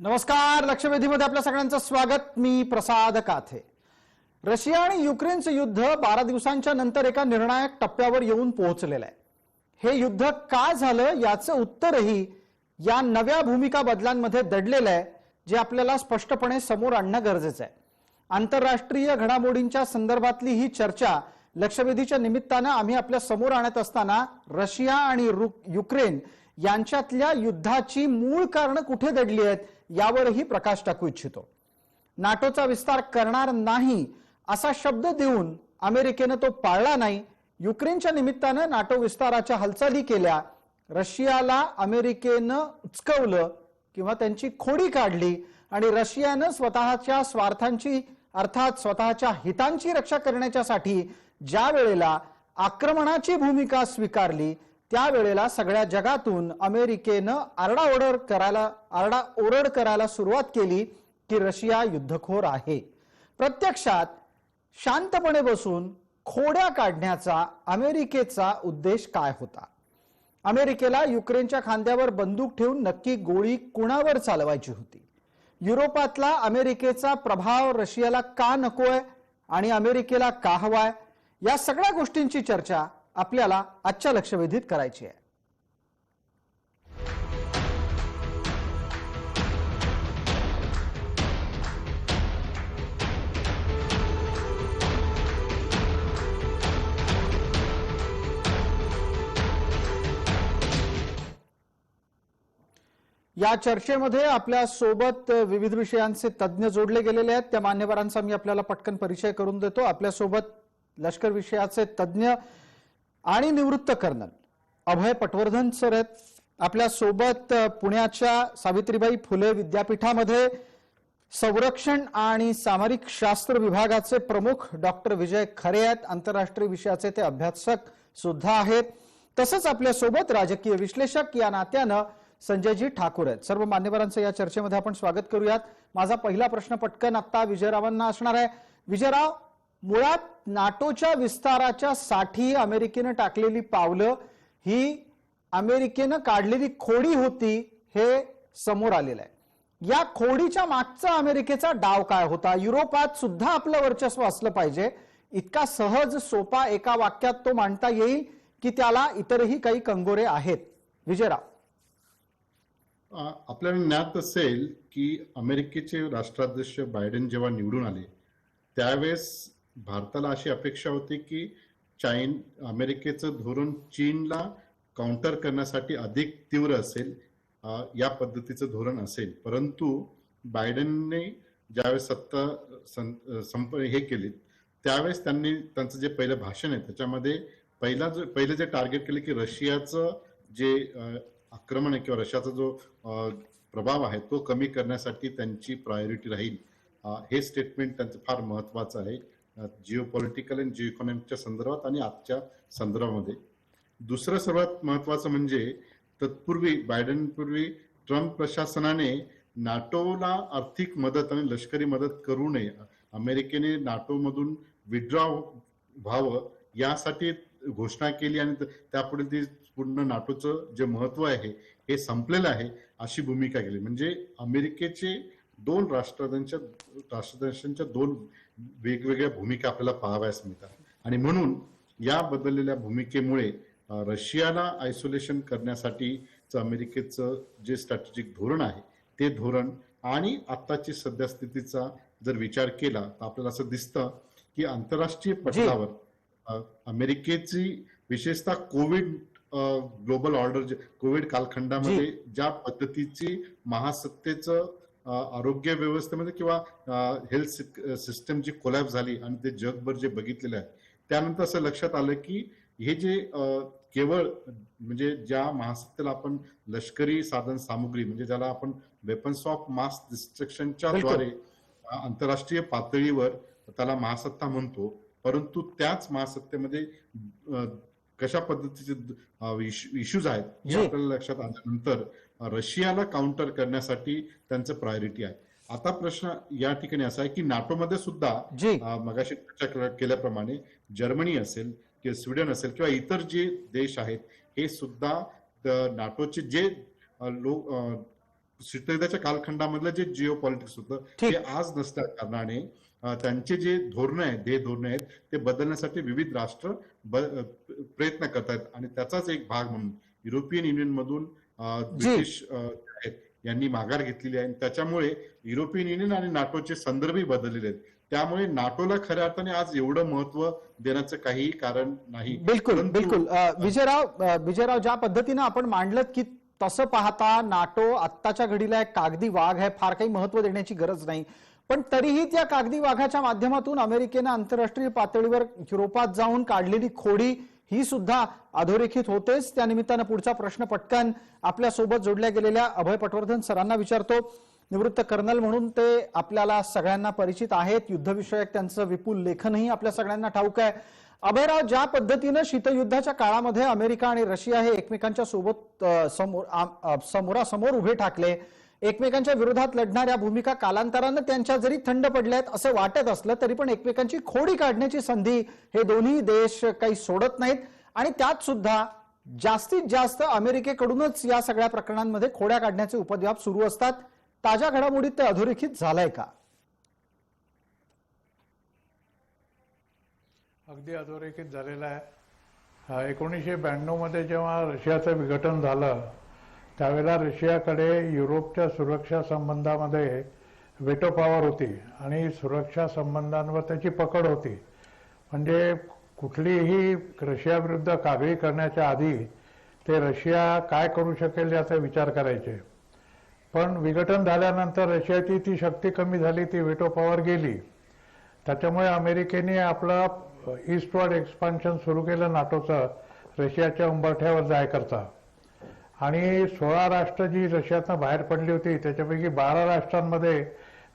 नमस्कार. लक्षवेधीमध्ये आपल्या सगळ्यांचं स्वागत. मी प्रसाद काथे. रशिया आणि युक्रेनचं युद्ध 12 दिवसांच्या नंतर एका निर्णायक टप्प्यावर येऊन पोहोचलेलं आहे. हे युद्ध का झालं याचं उत्तरही या नव्या भूमिका बदलांमध्ये दडलेलं आहे, जे आपल्याला स्पष्टपणे समोर आणणं गरजेचं आहे. आंतरराष्ट्रीय घडामोडींच्या संदर्भातली ही चर्चा लक्षवेधीच्या निमित्तानं आम्ही आपल्या समोर आणत असताना रशिया आणि युक्रेन यांच्यातल्या युद्धाची मूळ कारणं कुठे दडली आहेत यावरही प्रकाश टाकू इच्छितो. नाटोचा विस्तार करणार नाही असा शब्द देऊन अमेरिकेनं तो पाळला नाही. युक्रेनच्या निमित्तानं नाटो विस्ताराच्या हालचाली केल्या. रशियाला अमेरिकेनं उचकवलं किंवा त्यांची खोडी काढली आणि रशियानं स्वतःच्या स्वार्थांची अर्थात स्वतःच्या हितांची रक्षा करण्यासाठी ज्या वेळेला आक्रमणाची भूमिका स्वीकारली त्यावेळेला सगळ्या जगातून अमेरिकेनं आरडाओरड करायला सुरुवात केली की रशिया युद्धखोर आहे. प्रत्यक्षात शांतपणे बसून खोड्या काढण्याचा अमेरिकेचा उद्देश काय होता? अमेरिकेला युक्रेनच्या खांद्यावर बंदूक ठेवून नक्की गोळी कुणावर चालवायची होती? युरोपातला अमेरिकेचा प्रभाव रशियाला का नकोय आणि अमेरिकेला का हवाय? या सगळ्या गोष्टींची चर्चा आपल्याला आजच्या लक्षवेधीत करायची आहे. या चर्चेमध्ये आपल्या सोबत विविध विषयांचे तज्ञ जोडले गेलेले आहेत. त्या मान्यवरांचा मी आपल्याला पटकन परिचय करून देतो. आपल्या सोबत लष्कर विषयाचे तज्ञ आणि निवृत्त कर्नल अभय पटवर्धन सर आहेत. आपल्या सोबत पुण्याच्या सावित्रीबाई फुले विद्यापीठामध्ये संरक्षण आणि सामरिक शास्त्र विभागाचे प्रमुख डॉक्टर विजय खरे आहेत. आंतरराष्ट्रीय विषयाचे ते अभ्यासक सुद्धा आहेत. तसंच आपल्या सोबत राजकीय विश्लेषक या नात्यानं संजयजी ठाकूर आहेत. सर्व मान्यवरांचं या चर्चेमध्ये आपण स्वागत करूयात. माझा पहिला प्रश्न पटकन आता विजयरावांना असणार आहे. विजयराव, मुळात नाटोच्या विस्ताराच्या साठी अमेरिकेनं टाकलेली पावलं ही अमेरिकेनं काढलेली खोडी होती हे समोर आलेलं आहे. या खोडीच्या मागचा अमेरिकेचा डाव काय होता? युरोपात सुद्धा आपलं वर्चस्व असलं पाहिजे इतका सहज सोपा एका वाक्यात तो मांडता येईल की त्याला इतरही काही कंगोरे आहेत? विजयराव, आपल्याला ज्ञात असेल की अमेरिकेचे राष्ट्राध्यक्ष बायडेन जेव्हा निवडून आले त्यावेळेस भारताला अशी अपेक्षा होती की अमेरिकेचं धोरण चीनला काउंटर करण्यासाठी अधिक तीव्र असेल, या पद्धतीचं धोरण असेल. परंतु बायडेनने ज्यावेळेस सत्ता हे केली त्यावेळेस त्यांनी त्यांचं जे पहिलं भाषण आहे त्याच्यामध्ये पहिलं जे टार्गेट केले की रशियाचं जे आक्रमण आहे किंवा रशियाचा जो प्रभाव आहे तो कमी करण्यासाठी त्यांची प्रायोरिटी राहील. हे स्टेटमेंट त्यांचं फार महत्वाचं आहे जिओ पॉलिटिकल आणि जिओ इकॉनॉमिकच्या संदर्भात आणि आजच्या संदर्भामध्ये. दुसरं सर्वात महत्वाचं म्हणजे तत्पूर्वी बायडेनपूर्वी ट्रम्प प्रशासनाने नाटोला आर्थिक मदत आणि लष्करी मदत करू नये, अमेरिकेने नाटोमधून विड्रॉ व्हावं यासाठी घोषणा केली आणि त्यापुढे ती पूर्ण नाटोचं जे महत्व आहे हे संपलेलं आहे अशी भूमिका केली. म्हणजे अमेरिकेचे दोन राष्ट्राध्यक्षांच्या दोन वेगवेगळ्या भूमिका आपल्याला पाहाव्यास मिळतात आणि म्हणून या बदललेल्या भूमिकेमुळे रशियाला आयसोलेशन करण्यासाठीचं अमेरिकेचं जे स्ट्रॅटेजिक धोरण आहे ते धोरण आणि आताची सध्या स्थितीचा जर विचार केला तर आपल्याला असं दिसतं की आंतरराष्ट्रीय पटलावर अमेरिकेची विशेषतः कोविड ग्लोबल ऑर्डर कोविड कालखंडामध्ये ज्या पद्धतीची महासत्तेचं आरोग्य व्यवस्थेमध्ये किंवा हेल्थ सिस्टम जी कोलॅप्स झाली आणि ते जगभर जे बघितलेलं आहे त्यानंतर असं लक्षात आलं की हे जे केवळ म्हणजे ज्या महासत्तेला आपण लष्करी साधन सामुग्री म्हणजे ज्याला आपण वेपन्स ऑफ मास डिस्ट्रक्शनच्या द्वारे आंतरराष्ट्रीय पातळीवर त्याला महासत्ता म्हणतो, परंतु त्याच महासत्तेमध्ये कशा पद्धतीचे इश्यूज आहेत हे आपल्याला लक्षात आल्यानंतर रशियाला काउंटर करण्यासाठी त्यांचं प्रायोरिटी आहे. आता प्रश्न या ठिकाणी असा आहे की नाटोमध्ये सुद्धा मगाशी चर्चा केल्याप्रमाणे जर्मनी असेल किंवा स्वीडन असेल किंवा इतर जे देश आहेत हे सुद्धा नाटोचे जे शीतयुद्धाच्या कालखंडामधलं जे जिओ पॉलिटिक्स होतं ठीक. ते आज नसल्या कारणाने त्यांचे जे धोरणं आहेत, ध्येय आहेत, ते बदलण्यासाठी विविध राष्ट्र प्रयत्न करतायत. आणि त्याचाच एक भाग म्हणून युरोपियन युनियन मधून ब्रिटिश आहेत यांनी माघार घेतलेली आहे. त्याच्यामुळे युरोपियन युनियन आणि नाटोचे संदर्भही बदललेले आहेत. त्यामुळे नाटोला खऱ्या अर्थाने आज एवढं महत्व देण्याचं काहीही कारण नाही. बिलकुल बिलकुल. विजयराव, ज्या पद्धतीनं आपण मांडलं की तसं पाहता नाटो आत्ताच्या घडीला एक कागदी वाघ आहे, फार काही महत्व देण्याची गरज नाही. पण तरीही त्या कागदी वाघाच्या माध्यमातून अमेरिकेनं आंतरराष्ट्रीय पातळीवर युरोपात जाऊन काढलेली खोडी ही सुद्धा अधोरेखित होतेच. त्या निमित्तानं पुढचा प्रश्न पटकन आपल्या सोबत जोडल्या गेलेल्या अभय पटवर्धन सरांना विचारतो. निवृत्त कर्नल म्हणून ते आपल्याला सगळ्यांना परिचित आहेत. युद्धविषयक त्यांचं विपुल लेखनही आपल्या सगळ्यांना ठाऊक आहे. अभयराव, ज्या पद्धतीनं शीतयुद्धाच्या काळामध्ये अमेरिका आणि रशिया हे एकमेकांच्या सोबत समोरासमोर उभे ठाकले, एकमेकांच्या विरोधात लढणाऱ्या भूमिका कालांतरानं त्यांच्या जरी थंड पडल्यात असं वाटत असलं तरी पण एकमेकांची खोडी काढण्याची संधी हे दोन्ही देश काही सोडत नाहीत. आणि त्यात सुद्धा जास्तीत जास्त अमेरिकेकडूनच या सगळ्या प्रकरणांमध्ये खोड्या काढण्याचे उपद्व्याप सुरू असतात. ताज्या घडामोडीत ते अधोरेखित झालंय का? अगदी अधोरेखित झालेला आहे. 1992 मध्ये जेव्हा रशियाचं विघटन झालं त्यावेळेला रशियाकडे युरोपच्या सुरक्षा संबंधामध्ये वेटो पॉवर होती आणि सुरक्षा संबंधांवर त्याची पकड होती. म्हणजे कुठलीही रशिया विरुद्ध कारवाई करण्याच्या आधी ते रशिया काय करू शकेल याचा विचार करायचे. पण विघटन झाल्यानंतर रशियाची ती शक्ती कमी झाली, ती वेटो पॉवर गेली. त्याच्यामुळे अमेरिकेने आपलं ईस्टवर्ड एक्सपान्शन सुरू केलं नाटोचं रशियाच्या उंबरठ्यावर जायकरता. आणि 16 राष्ट्र जी रशियातनं बाहेर पडली होती त्याच्यापैकी 12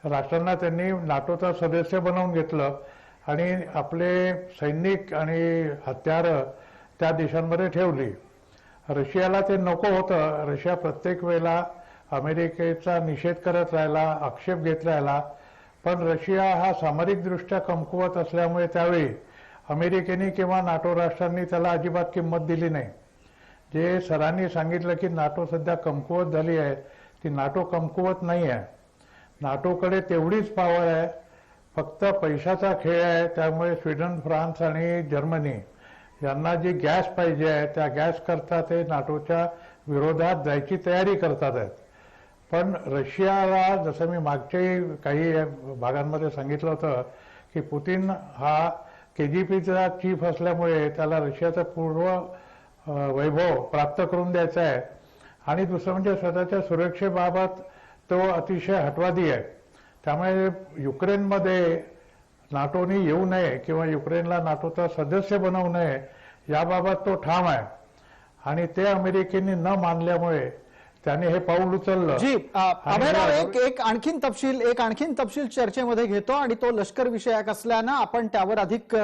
राष्ट्रांना त्यांनी नाटोचा सदस्य बनवून घेतलं आणि आपले सैनिक आणि हत्यारं त्या देशांमध्ये ठेवली. रशियाला ते नको होतं. रशिया प्रत्येक वेळेला अमेरिकेचा निषेध करत राहिला, आक्षेप घेत राहिला. पण रशिया हा सामरिकदृष्ट्या कमकुवत असल्यामुळे त्यावेळी अमेरिकेने किंवा नाटो राष्ट्रांनी त्याला अजिबात किंमत दिली नाही. जे सरांनी सांगितलं की नाटो सध्या कमकुवत झाली आहे, ती नाटो कमकुवत नाही आहे. नाटोकडे तेवढीच पॉवर आहे, फक्त पैशाचा खेळ आहे. त्यामुळे स्वीडन, फ्रान्स आणि जर्मनी यांना जी गॅस पाहिजे आहे त्या गॅस करता ते नाटोच्या विरोधात जायची तयारी करतात आहेत. पण रशियाला, जसं मी मागच्याही काही भागांमध्ये सांगितलं होतं की पुतिन हा KGBचा चीफ असल्यामुळे त्याला रशियाचं पूर्व वैभव प्राप्त करून द्यायचा आहे. आणि दुसरं म्हणजे स्वतःच्या सुरक्षेबाबत तो अतिशय हटवादी आहे. त्यामुळे युक्रेनमध्ये नाटोने येऊ नये किंवा युक्रेनला नाटोचा सदस्य बनवू नये याबाबत तो ठाम आहे. आणि ते अमेरिकेने न मानल्यामुळे त्याने हे पाऊल उचललं. जी अभयराव, एक आणखीन तपशील चर्चेमध्ये घेतो आणि तो लष्कर विषयक असल्यानं आपण त्यावर अधिक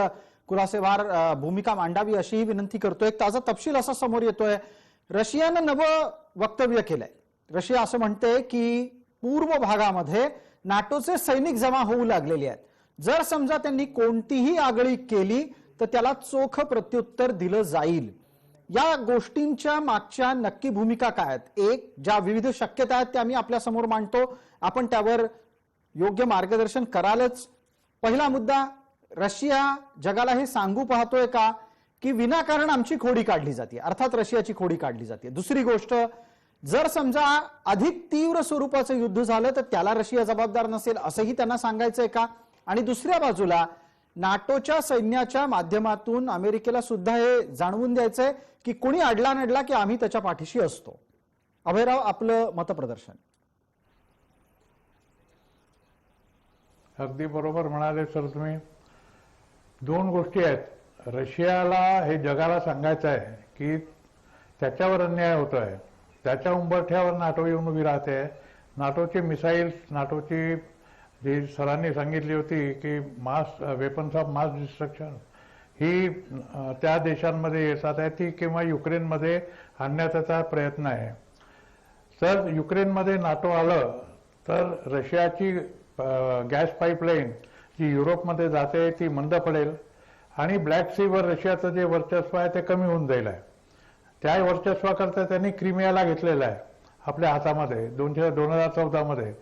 खुलासेवार भूमिका मांडावी अशीही विनंती करतो. एक ताजा तपशील असा समोर येतोय. रशियानं नवं वक्तव्य केलंय. रशिया असं म्हणते की पूर्व भागामध्ये नाटोचे सैनिक जमा होऊ लागलेले आहेत. जर समजा त्यांनी कोणतीही आगळीक केली तर त्याला चोख प्रत्युत्तर दिलं जाईल. या गोष्टींच्या मागच्या नक्की भूमिका काय आहेत? एक, ज्या विविध शक्यता आहेत त्या मी आपल्या समोर मांडतो, आपण त्यावर योग्य मार्गदर्शन करालच. पहिला मुद्दा, रशिया जगाला हे सांगू पाहतोय का की विनाकारण आमची खोडी काढली जाते, अर्थात रशियाची खोडी काढली जाते. दुसरी गोष्ट, जर समजा अधिक तीव्र स्वरूपाचं युद्ध झालं तर त्याला रशिया जबाबदार नसेल असंही त्यांना सांगायचंय का? आणि दुसऱ्या बाजूला नाटोच्या सैन्याच्या माध्यमातून अमेरिकेला सुद्धा हे जाणवून द्यायचंय की कोणी अडला नडला की आम्ही त्याच्या पाठीशी असतो. अभयराव, आपलं मतप्रदर्शन. अगदी बरोबर म्हणाले सर तुम्ही. दोन गोष्टी आहेत. रशियाला हे जगाला सांगायचं आहे की त्याच्यावर अन्याय होतोय, त्याच्या उंबरठ्यावर नाटो येऊन उभी राहते. नाटोचे मिसाईल्स, नाटोची जी सरांनी सांगितली होती की वेपन्स ऑफ मास डिस्ट्रक्शन ही त्या देशांमध्ये येतात आहे ती किंवा युक्रेनमध्ये आणण्याचा प्रयत्न आहे. जर युक्रेनमध्ये नाटो आलं तर रशियाची गॅस पाईपलाईन जी युरोपमध्ये जाते ती मंद पडेल आणि ब्लॅक सीवर रशियाचं जे वर्चस्व आहे ते कमी होऊन जाईल आहे. त्या वर्चस्वाकरता त्यांनी क्रिमियाला घेतलेलं आहे आपल्या हातामध्ये 2014 मध्ये.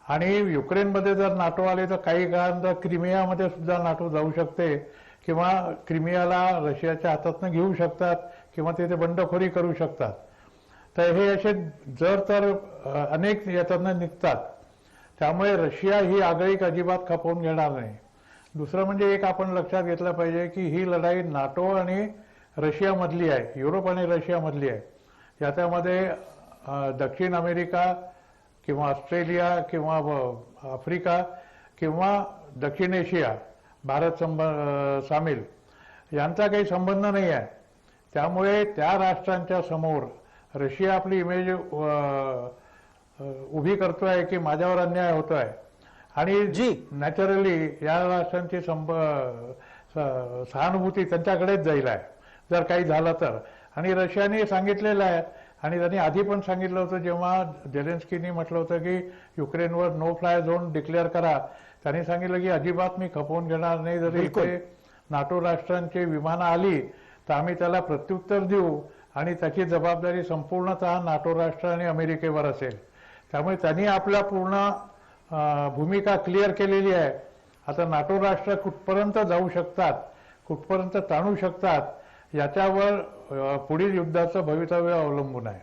आणि युक्रेनमध्ये जर नाटो आले तर काही काळानंतर क्रिमियामध्ये सुद्धा नाटो जाऊ शकते किंवा क्रिमियाला रशियाच्या हातातनं घेऊ शकतात किंवा तिथे बंडखोरी करू शकतात. तर हे असे जर तर अनेक याच्यातनं निघतात. त्यामुळे रशिया ही आगळीक अजिबात खपवून घेणार नाही. दुसरं म्हणजे एक आपण लक्षात घेतलं पाहिजे की ही लढाई नाटो आणि रशियामधली आहे, युरोप आणि रशियामधली आहे. याच्यामध्ये दक्षिण अमेरिका किंवा ऑस्ट्रेलिया किंवा आफ्रिका किंवा दक्षिण एशिया, भारत सामील यांचा काही संबंध नाही आहे. त्यामुळे त्या राष्ट्रांच्या समोर रशिया आपली इमेज उभी करतोय की माझ्यावर अन्याय होतोय आणि नॅचरली या राष्ट्रांची सहानुभूती त्यांच्याकडेच जाईल आहे जर काही झालं तर. आणि रशियाने सांगितलेलं आहे आणि त्यांनी आधी पण सांगितलं होतं जेव्हा झेलेन्स्कीनी म्हटलं होतं की युक्रेनवर नो फ्लाय झोन डिक्लेअर करा, त्यांनी सांगितलं की अजिबात मी खपवून घेणार नाही. जरी इथे नाटो राष्ट्रांची विमानं आली तर आम्ही त्याला प्रत्युत्तर देऊ आणि त्याची जबाबदारी संपूर्णतः नाटो राष्ट्र आणि अमेरिकेवर असेल. त्यामुळे त्यांनी आपल्या पूर्ण भूमिका क्लिअर केलेली आहे. आता नाटो राष्ट्र कुठपर्यंत जाऊ शकतात, कुठपर्यंत ताणू शकतात याच्यावर पुढील युद्धाचं भवितव्य अवलंबून आहे.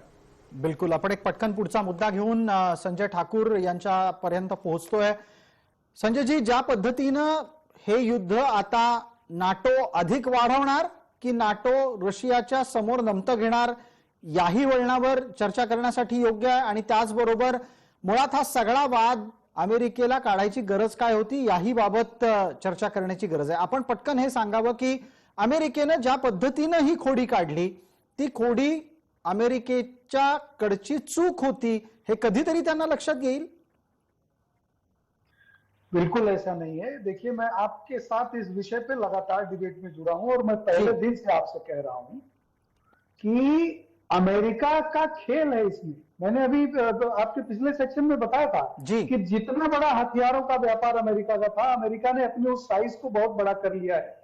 बिलकुल. आपण एक पटकन पुढचा मुद्दा घेऊन संजय ठाकूर यांच्यापर्यंत पोहोचतोय. संजयजी, ज्या पद्धतीनं हे युद्ध आता नाटो अधिक वाढवणार की नाटो रशियाच्या समोर नमतं घेणार, याही वळणावर चर्चा करण्यासाठी योग्य आहे. आणि त्याचबरोबर मुळात हा सगळा वाद अमेरिकेला काढायची गरज काय होती याही बाबत चर्चा करण्याची गरज आहे. आपण पटकन हे सांगावं की अमेरिकेनं ज्या पद्धतीनं ही खोडी काढली ती खोडी अमेरिकेच्या कडची चूक होती हे कधीतरी त्यांना लक्षात येईल. बिल्कुल ऐसा नहीं है. देखिए, मैं आपके साथ इस विषय पे लगातार डिबेट में जुड़ा हूं और मैं पहले दिन से आपसे कह रहा हूं कि अमेरिका का खेल है इसमें. मैंने अभी आपके पिछले सेक्शन में बताया था कि जितना बड़ा हथियारों का व्यापार अमेरिका का था, अमेरिका ने अपने उस साइज को बहुत बड़ा कर लिया है.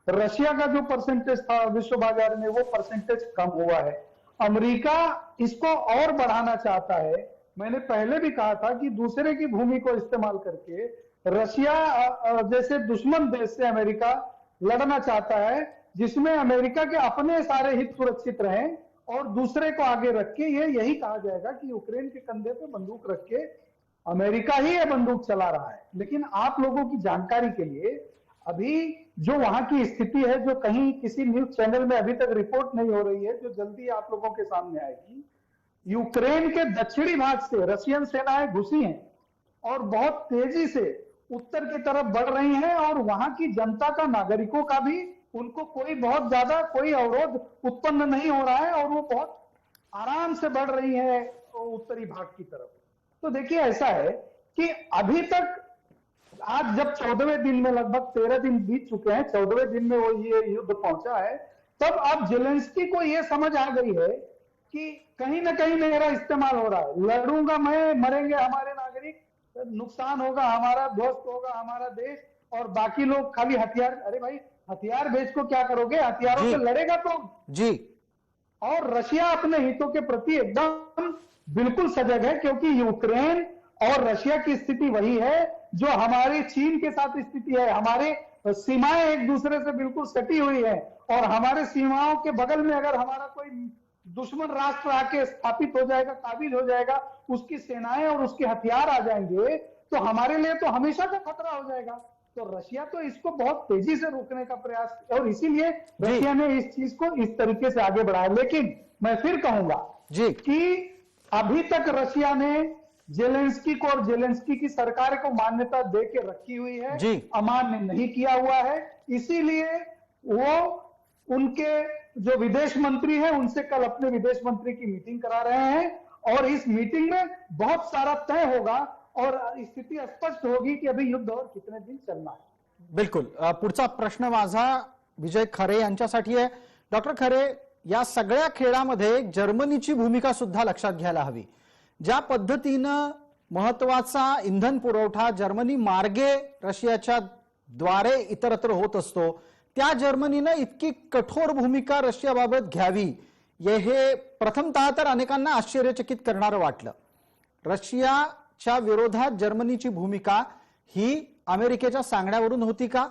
रशिया का जो परसेंटेज था विश्व बाजार में वो परसेंटेज कम हुआ है. अमेरिका इसको और बढ़ाना चाहता है. मैंने पहले भी कहा था कि दूसरे की भूमि को इस्तेमाल करके रशिया जैसे दुश्मन देश से अमेरिका लड़ना चाहता है, जिसमें अमेरिका के अपने सारे हित सुरक्षित रहें और दूसरे को आगे रख के ये यही कहा जाएगा कि यूक्रेन के कंधे पे बंदूक रख के अमेरिका ही ये बंदूक चला रहा है. लेकिन आप लोगों की जानकारी के लिए अभी जो वहां की स्थिति है, जो कहीं किसी न्यूज चैनल में अभी तक रिपोर्ट नहीं हो रही है, जो जल्दी आप लोगों के सामने आएगी, यूक्रेन के दक्षिणी भाग से रशियन सेनाएं घुसी हैं और बहुत तेजी से उत्तर की तरफ बढ़ रही हैं और वहां की जनता का, नागरिकों का भी, उनको कोई बहुत ज्यादा कोई अवरोध उत्पन्न नहीं हो रहा है और वो बहुत आराम से बढ़ रही है उत्तरी भाग की तरफ. तो देखिए, ऐसा है कि अभी तक आज जब 14वें दिन में, लगभग 13 दिन बीत चुके हैं, 14वें दिन में वो ये युद्ध पहुंचा है, तब अब जेलेंस्की को ये समझ आ गई है कि कहीं ना कहीं मेरा इस्तेमाल हो रहा है. लड़ूंगा मैं, मरेंगे हमारे नागरिक, नुकसान होगा हमारा, ध्वस्त होगा हमारा देश और बाकी लोग खाली हथियार. अरे भाई, हथियार बेच को क्या करोगे, हथियारों से लड़ेगा तो जी. और रशिया अपने हितों के प्रति एकदम बिल्कुल सजग है, क्योंकि यूक्रेन और रशिया की स्थिति वही है जो हमारी चीन के साथ स्थिति है. हमारे सीमाएं एक दूसरे से बिल्कुल सटी हुई है और हमारे सीमाओं के बगल में अगर हमारा कोई दुश्मन राष्ट्र आके स्थापित हो जाएगा, काबिज हो जाएगा, उसकी सेनाएं और उसके हथियार आ जाएंगे तो हमारे लिए तो हमेशा का खतरा हो जाएगा. तो रशिया तो इसको बहुत तेजी से रोकने का प्रयास, और इसीलिए रशिया ने इस चीज को इस तरीके से आगे बढ़ाया. लेकिन मैं फिर कहूंगा कि अभी तक रशिया ने जेलेंस्की को और जेलेंस्की की सरकार को मान्यता दे के रखी हुई है, अमान्य नहीं किया हुआ है. इसीलिए वो उनके जो विदेश मंत्री है उनसे कल अपने विदेश मंत्री की मीटिंग करा रहे हैं और इस मीटिंग में बहुत सारा तय होगा और स्थिति स्पष्ट होगी कि अभी युद्ध और कितने दिन चलना है. बिलकुल. पुढचा प्रश्न माझा विजय खरे यांच्यासाठी आहे. डॉक्टर खरे, या सगळ्या खेळामध्ये जर्मनीची भूमिका सुद्धा लक्षात घ्यायला हवी. ज्या पद्धतीनं महत्वाचा इंधन पुरवठा जर्मनी मार्गे रशियाच्या द्वारे इतरत्र होत असतो, त्या जर्मनीनं इतकी कठोर भूमिका रशियाबाबत घ्यावी हे प्रथमतः तर अनेकांना आश्चर्यचकित करणारं वाटलं. रशियाच्या विरोधात जर्मनीची भूमिका ही अमेरिकेच्या सांगण्यावरून होती का?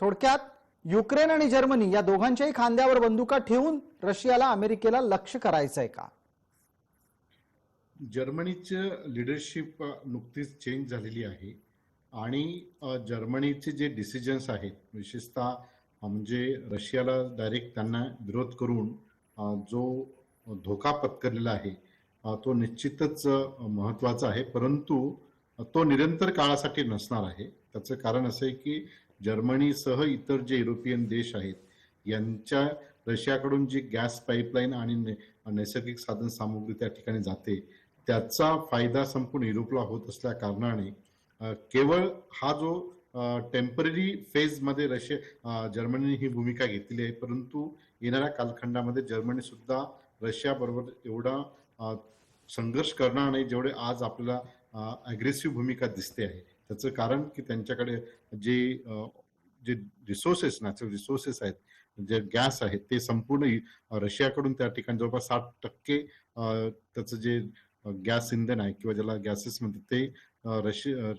थोडक्यात युक्रेन आणि जर्मनी या दोघांच्याही खांद्यावर बंदुका ठेवून रशियाला अमेरिकेला लक्ष्य करायचंय का? जर्मनीचं लिडरशिप नुकतीच चेंज झालेली आहे आणि जर्मनीचे जे डिसिजन्स आहेत, विशेषतः म्हणजे रशियाला डायरेक्ट त्यांना विरोध करून जो धोका पत्करलेला आहे तो निश्चितच महत्त्वाचा आहे, परंतु तो निरंतर काळासाठी नसणार आहे. त्याचं कारण असं आहे की जर्मनीसह इतर जे युरोपियन देश आहेत यांच्या रशियाकडून जी गॅस पाईपलाईन आणि नैसर्गिक साधन सामुग्री त्या ठिकाणी जाते त्याचा फायदा संपूर्ण युरोपला होत असल्या कारणाने केवळ हा जो टेम्पररी फेजमध्ये जर्मनीने ही भूमिका घेतली आहे, परंतु येणाऱ्या कालखंडामध्ये जर्मनी सुद्धा रशिया बरोबर एवढा संघर्ष करणार नाही जेवढे आज आपल्याला अग्रेसिव्ह भूमिका दिसते आहे. त्याचं कारण की त्यांच्याकडे जे रिसोर्सेस, नॅचरल रिसोर्सेस आहेत, जे गॅस आहेत ते संपूर्ण रशियाकडून त्या ठिकाणी जवळपास 60% त्याचं जे गॅस इंधन आहे किंवा ज्याला गॅसेस म्हणतात ते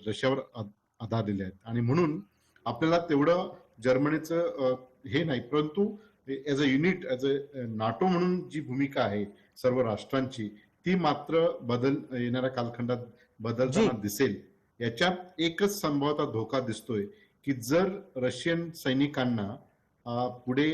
रशियावर आधारलेले आहेत आणि म्हणून आपल्याला तेवढं जर्मनीचं हे नाही, परंतु as a unit, as a NATO म्हणून जी भूमिका आहे सर्व राष्ट्रांची ती मात्र येणाऱ्या कालखंडात बदलताना दिसेल. याच्यात एकच संभाव्यता धोका दिसतोय की जर रशियन सैनिकांना पुढे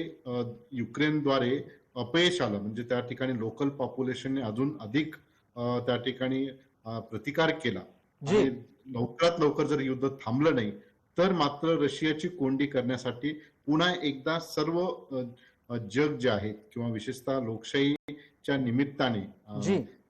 युक्रेनद्वारे अपयश आलं, म्हणजे त्या ठिकाणी लोकल पॉप्युलेशनने अजून अधिक त्या ठिकाणी प्रतिकार केला आणि लवकरात लवकर जर युद्ध थांबलं नाही तर मात्र रशियाची कोंडी करण्यासाठी पुन्हा एकदा सर्व जग जे आहेत किंवा विशेषतः लोकशाहीच्या निमित्ताने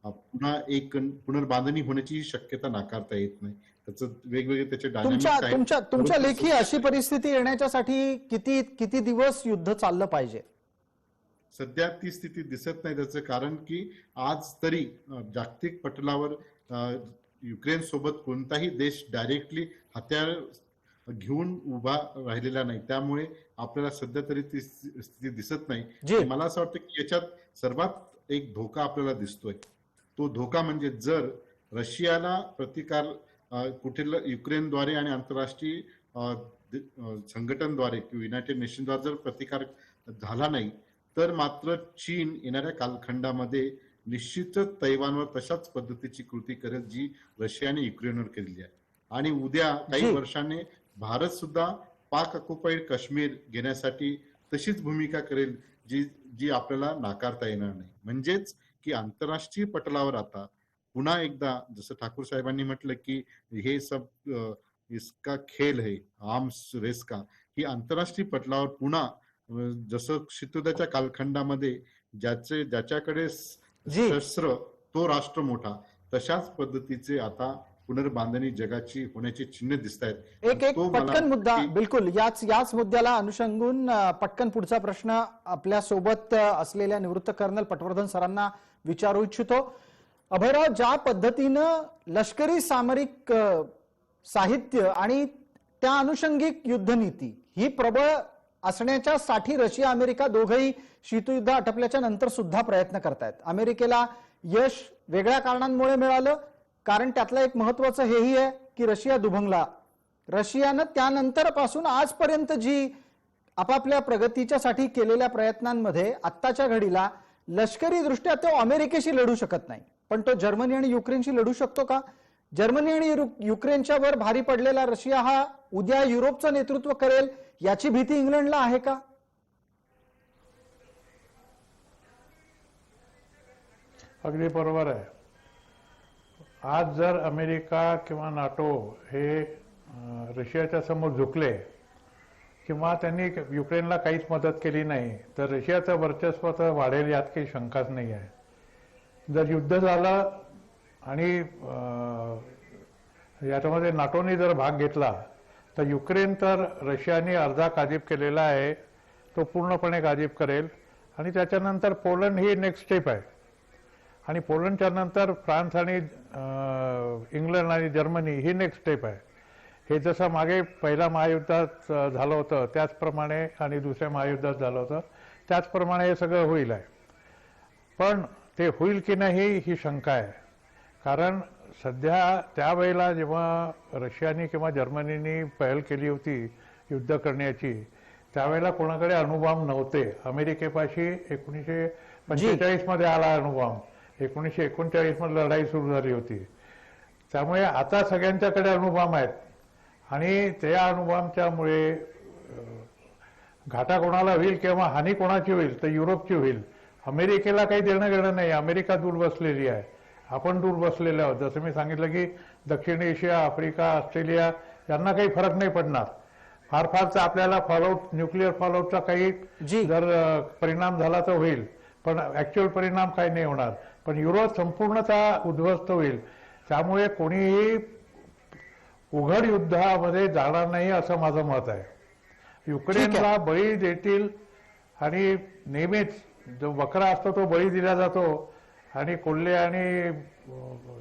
पुन्हा एक पुनर्बांधणी होण्याची शक्यता नाकारता येत नाही. त्याचं वेगवेगळे त्याचे डायनामिक्स आहेत. तुमच्या लेखी अशी परिस्थिती येण्याच्यासाठी किती दिवस युद्ध चाललं पाहिजे? सध्या ती स्थिती दिसत नाही. त्याचं कारण की आज तरी जागतिक पटलावर युक्रेन सोबत कोणताही देश डायरेक्टली हत्यार घेऊन उभा राहिलेला नाही, त्यामुळे आपल्याला सध्या तरी ती स्थिती दिसत नाही. मला असं वाटतं की याच्यात सर्वात एक धोका आपल्याला दिसतोय. तो धोका म्हणजे जर रशियाला प्रतिकार कुठे युक्रेनद्वारे आणि आंतरराष्ट्रीय संघटनद्वारे किंवा युनायटेड नेशनद्वारे जर प्रतिकार झाला नाही तर मात्र चीन येणाऱ्या कालखंडामध्ये निश्चितच तैवानवर तशाच पद्धतीची कृती करेल जी रशियाने युक्रेनवर केलेली आहे. आणि उद्या काही वर्षांनी भारत सुद्धा पाक ऑक्युपाईड काश्मीर घेण्यासाठी तशीच भूमिका करेल जी आपल्याला नाकारता येणार नाही. म्हणजेच की आंतरराष्ट्रीय पटलावर आता पुन्हा एकदा जसं ठाकूर साहेबांनी म्हटलं की हे सब इसका खेळ है, आर्म्स रेस का, ही आंतरराष्ट्रीय पटलावर पुन्हा जसं शीतयुद्धाच्या कालखंडामध्ये ज्याच्याकडे शस्त्र तो राष्ट्र मोठा, तशाच पद्धतीचे आता पुनर्बांधणी जगाची होण्याची चिन्ह दिसत आहेत. एक पटकन मुद्दा, बिलकुल याच मुद्द्याला अनुषंगून पटकन पुढचा प्रश्न आपल्या सोबत असलेल्या निवृत्त कर्नल पटवर्धन सरांना विचारू इच्छितो. अभयराव, ज्या पद्धतीनं लष्करी सामरिक साहित्य आणि त्या अनुषंगिक युद्धनीती ही प्रबळ असण्याच्या साठी रशिया अमेरिका दोघंही शीतयुद्ध आटपल्याच्या नंतर सुद्धा प्रयत्न करतायत. अमेरिकेला यश वेगळ्या कारणांमुळे मिळालं, कारण त्यातलं एक महत्वाचं हेही आहे की रशिया दुभंगला. रशियानं त्यानंतर पासून आजपर्यंत जी आपापल्या प्रगतीच्या साठी केलेल्या प्रयत्नांमध्ये आत्ताच्या घडीला लष्करी दृष्ट्या तो अमेरिकेशी लढू शकत नाही, पण तो जर्मनी आणि युक्रेनशी लढू शकतो का? जर्मनी आणि युक्रेनच्या वर भारी पडलेला रशिया हा उद्या युरोपचं नेतृत्व करेल याची भीती इंग्लंडला आहे का? अगदी बरोबर आहे. आज जर अमेरिका किंवा नाटो हे रशियाच्या समोर झुकले किंवा त्यांनी युक्रेनला काहीच मदत केली नाही तर रशियाचं वर्चस्व तर वाढेल यात काही शंकाच नाही आहे. जर युद्ध झालं आणि याच्यामध्ये नाटोने जर भाग घेतला तर युक्रेन तर रशियाने अर्धा काबीज केलेला आहे, तो पूर्णपणे काबीज करेल आणि त्याच्यानंतर पोलंड ही नेक्स्ट स्टेप आहे आणि पोलंडच्या नंतर फ्रान्स आणि इंग्लंड आणि जर्मनी ही नेक्स्ट स्टेप आहे. हे जसं मागे पहिल्या महायुद्धात झालं होतं त्याचप्रमाणे आणि दुसऱ्या महायुद्धात झालं होतं त्याचप्रमाणे हे सगळं होईल आहे. पण ते होईल की नाही ही शंका आहे. कारण सध्या त्यावेळेला जेव्हा रशियाने किंवा जर्मनीने पहल केली होती युद्ध करण्याची, त्यावेळेला कोणाकडे अणुबॉम्ब नव्हते. अमेरिकेपाशी 1945 मध्ये आला अणुबॉम्ब, 1939 मध्ये लढाई सुरू झाली होती. त्यामुळे आता सगळ्यांच्याकडे अणुबॉम्ब आहेत आणि त्या अणुबॉम्बच्यामुळे घाटा कोणाला होईल किंवा हानी कोणाची होईल तर युरोपची होईल. अमेरिकेला काही देणं घेणं नाही. अमेरिका दूर बसलेली आहे, आपण दूर बसलेले आहोत. जसं मी सांगितलं की दक्षिण एशिया, आफ्रिका, ऑस्ट्रेलिया यांना काही फरक नाही पडणार. फार तर आपल्याला फॉलआउट, न्यूक्लिअर फॉलआउटचा काही जर परिणाम झाला तर होईल, पण ऍक्च्युअल परिणाम काही नाही होणार. पण युरोप संपूर्णतः उद्ध्वस्त होईल. त्यामुळे कोणीही उघड युद्धामध्ये जाणार नाही असं माझं मत आहे. युक्रेनला बळी देतील आणि नेहमीच जो बकरा असतो तो बळी दिला जातो आणि कोल्हे आणि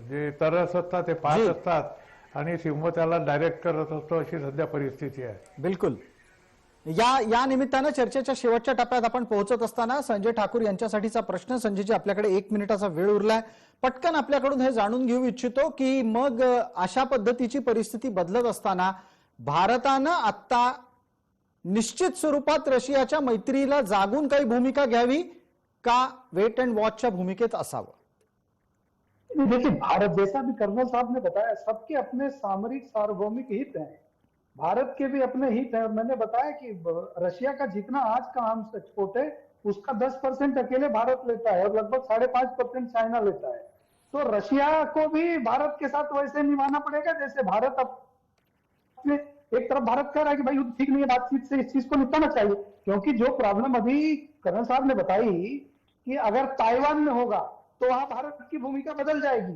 जे तरस असतात ते पाहत असतात आणि सिंह त्याला डायरेक्ट करत असतो, अशी सध्या परिस्थिती आहे. बिलकुल. या निमित्तानं चर्चेच्या शेवटच्या टप्प्यात आपण पोहोचत असताना संजय ठाकूर यांच्यासाठीचा प्रश्न. संजयजी, आपल्याकडे 1 मिनिटाचा वेळ उरलाय. पटकन आपल्याकडून हे जाणून घेऊ इच्छितो की मग अशा पद्धतीची परिस्थिती बदलत असताना भारतानं आता निश्चित स्वरूपात रशियाच्या मैत्रीला जागून काही भूमिका घ्यावी का वेट अँड वॉचच्या भूमिकेत असावं? देखिए, भारत, जैसा भी कर्नल साहब ने बताया, सबके अपने सामरिक सार्वभौमिक हित हैं, भारत के भी अपने हित हैं. और मैंने बताया कि रशिया का जितना आज का आर्म्स एक्सपोर्ट है उसका 10% अकेले भारत लेता है और लगभग 5.5% चाइना लेता है. तो रशिया को भी भारत के साथ वैसे निभाना पड़ेगा जैसे भारत अपने एक तरफ भारत कह रहा है कि भाई युद्ध ठीक नहीं है, बातचीत से इस चीज को निपटाना चाहिए. क्योंकि जो प्रॉब्लम अभी कर्नल साहब ने बताई कि अगर ताइवान में होगा तो वहां भारत की भूमिका बदल जाएगी.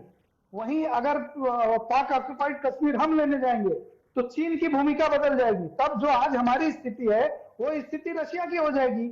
वहीं अगर पाक ऑक्युपाइड कश्मीर हम लेने जाएंगे तो चीन की भूमिका बदल जाएगी. तब जो आज हमारी स्थिति है वो स्थिति रशिया की हो जाएगी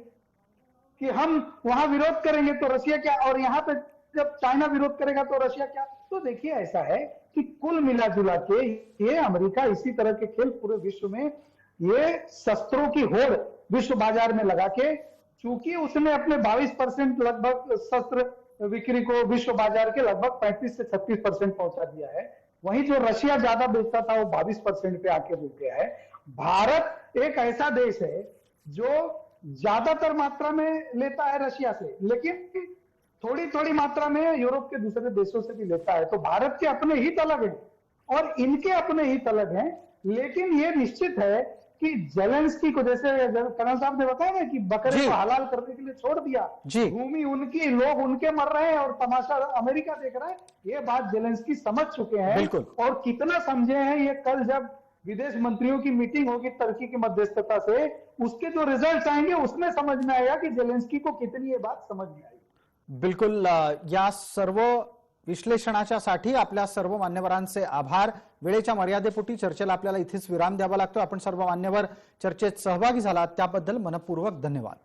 कि हम वहां विरोध करेंगे तो रशिया क्या, और यहाँ पे जब चाइना विरोध करेगा तो रशिया क्या. तो देखिए, ऐसा है कि कुल मिला जुला के ये अमेरिका इसी तरह के खेल पूरे विश्व में, ये शस्त्रों की होड़ विश्व बाजार में लगा के, चूंकि उसने अपने 22% लगभग शस्त्र बिक्री को विश्व बाजार के लगभग 35 से 36% पहुंचा दिया है. वहीं जो रशिया ज्यादा बेचता था वो 22% पे आके रुक गया है. भारत एक ऐसा देश है जो ज्यादातर मात्रा में लेता है रशिया से, लेकिन थोड़ी थोड़ी मात्रा में यूरोप के दूसरे देशों से भी लेता है. तो भारत के अपने हित अलग हैं और इनके अपने हित अलग हैं. लेकिन ये निश्चित है कि जेलेंस्की को, जैसे कर्नल साहब ने बताया ना कि बकरे को हलाल करने के लिए छोड़ दिया, भूमि उनकी, लोग उनके मर रहे हैं और तमाशा अमेरिका देख रहा है. ये बात जेलेंस्की समझ चुके हैं. और कितना समझे हैं ये कल जब विदेश मंत्रियों की मीटिंग होगी तुर्की की मध्यस्थता से, उसके जो रिजल्ट आएंगे उसमें समझ में आएगा कि जेलेंस्की को कितनी ये बात समझ में आई. बिलकुल. या सर्व विश्लेषणाच्यासाठी आपल्या सर्व मान्यवरांचे आभार. वेळेच्या मर्यादेपोटी चर्चेला आपल्याला इथेच विराम द्यावा लागतो. आपण सर्व मान्यवर चर्चेत सहभागी झालात त्याबद्दल मनपूर्वक धन्यवाद.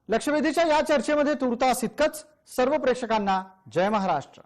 लक्षवेधीच्या या चर्चेमध्ये तुर्तास इतकंच. सर्व प्रेक्षकांना जय महाराष्ट्र.